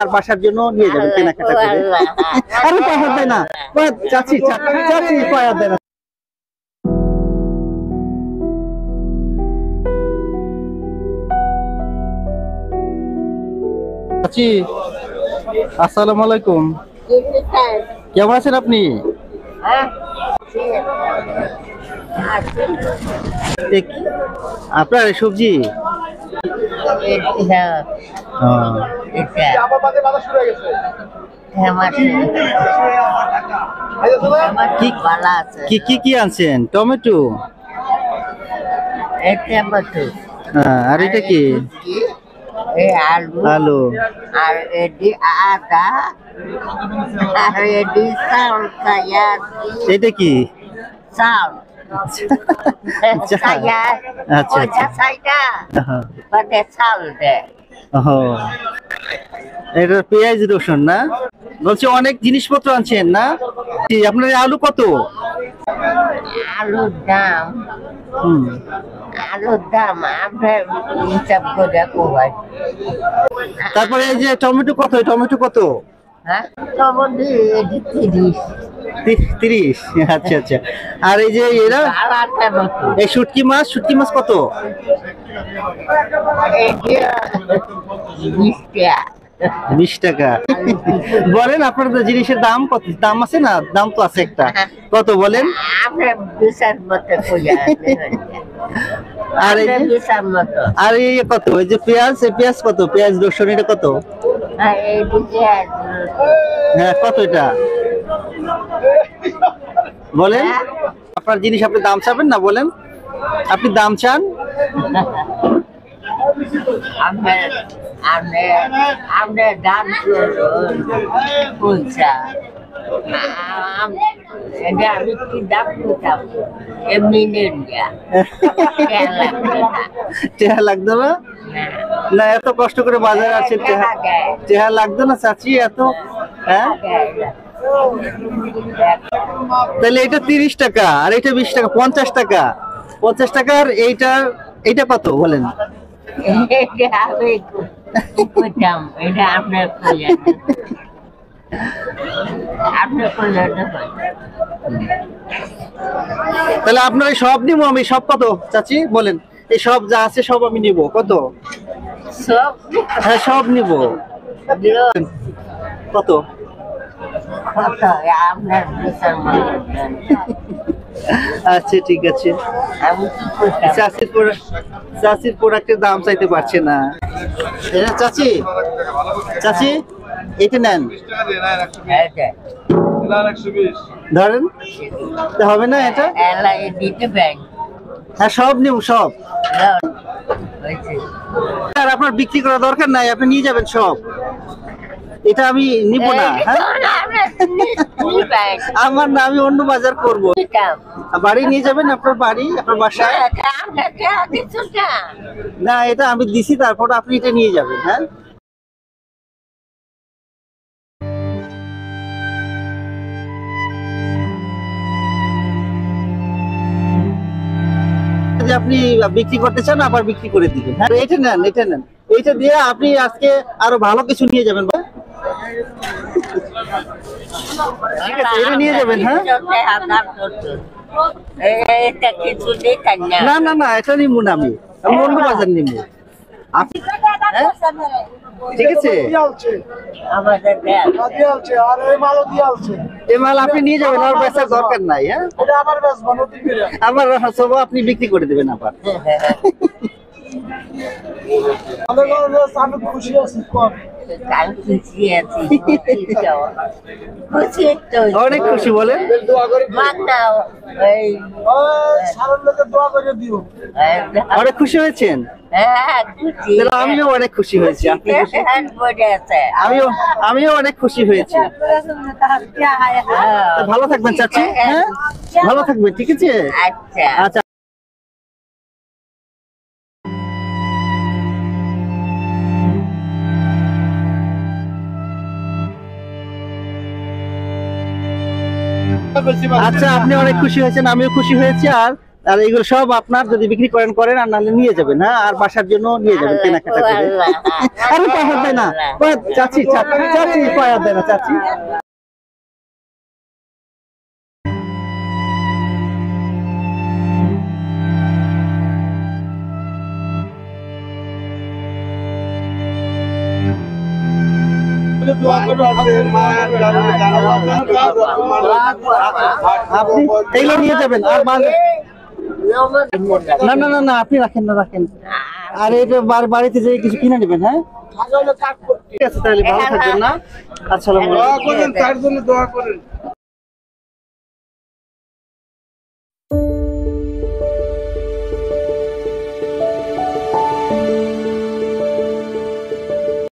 আর বাসার জন্য নিয়ে যাবেন কেনাকাটা করে। আরে পাহাড় দেয় না চাচি, চাচি পাহাড় দেয় না। চাচি আসসালামু আলাইকুম, কেমন আছেন আপনি? আপনার সবজি কি কি আনছেন? টমেটো, আর এটা কি? আলু, আর এডি আদা, আর এডি চাউল, এটা কি? চাউল এটা পেঁয়াজ রসুন না? বলছি অনেক জিনিসপত্র আনছেন না? আপনার আলু কত? আলুর দাম আপনার হিসাব করে কমাই। তারপরে এই যে টমেটো কত? টমেটো কত? হ্যাঁ, টমেটো 30। আচ্ছা আচ্ছা। আর এই যে এরা এই শুটকি মাছ কত? 20 টাকা। বলেন আপনার জিনিসের দাম কত? দাম আছে না? দাম তো আছে একটা, কত বলেন? আর এই কত? এই যে পেঁয়াজ কত? পেঁয়াজ রসুন এটা কত? হ্যাঁ কত এটা বলেন? আপনার জিনিস আপনি দাম চাবেন না, বলেন আপনি দাম চান। দাম এমনি টেহা লাগতো না? না এত কষ্ট করে বাজারে আছেন, টেহা লাগতো না চাচি এত? হ্যাঁ তাহলে এটা 30 টাকা আর এটা 20 টাকা, 50 টাকা। 50 টাকার এইটা কত বলেন? তাহলে আপনার সব নিব আমি, সব কত চাচি বলেন? এই সব যা আছে সব আমি নিব, কত? হ্যাঁ সব নিব, কত? আচ্ছা ঠিক আছে। চাচির প্রোডাক্টের দাম চাইতে পারছে না। চাচি এটা নেন, ধরেন হবে না এটা? হ্যাঁ সব নিব সব। আর আপনার বিক্রি করা দরকার নাই, আপনি নিয়ে যাবেন সব। এটা আমি নিব না। আমার না, আমি অন্য বাজার করবো। বাড়ি নিয়ে যাবেন, আপনার বাড়ি, আপনার বাসায়। না এটা আমি দিছি, তারপর আপনি এটা নিয়ে যাবেন। হ্যাঁ আপনি বিক্রি করতে চান আবার বিক্রি করে দিবেন। হ্যাঁ এটা নেন, এটা নেন, এইটা দিয়ে আপনি আজকে আরো ভালো কিছু নিয়ে যাবেন। এটা নিয়ে যাবেন। হ্যাঁ না না না এটা নিব না, আমি অন্য বাজার নিব। ঠিক আছে এই মাল আপনি নিয়ে যাবেন, আর বেচার দরকার নাই। হ্যাঁ আমার সব আপনি বিক্রি করে দেবেন আবার। আমি খুশি আছি, অনেক খুশি বলেন। অনেক খুশি হয়েছেন? আমিও অনেক খুশি হয়েছি। আমিও অনেক খুশি হয়েছি। ভালো থাকবেন চাচি। হ্যাঁ ভালো থাকবেন, ঠিক আছে। আচ্ছা আচ্ছা, আপনি অনেক খুশি হয়েছেন, আমিও খুশি হয়েছি। আর আর এগুলো সব আপনার, যদি বিক্রি করেন আর নাহলে নিয়ে যাবেন, হ্যাঁ, আর বাসার জন্য নিয়ে যাবেন কেনাকাটা করে। আরে পাহাড় দেয় না, চাচি চাচি পাহাড় দেয় না চাচি। আপনি এগুলো নিয়ে যাবেন আর না না না না, আপনি রাখেন না, রাখেন। আর এটা বাড়িতে যেয়ে কিছু কিনে নেবেন, হ্যাঁ ঠিক আছে, তাহলে ভালো থাকবেন না। আসসালামু আলাইকুম। তার জন্য দোয়া করেন।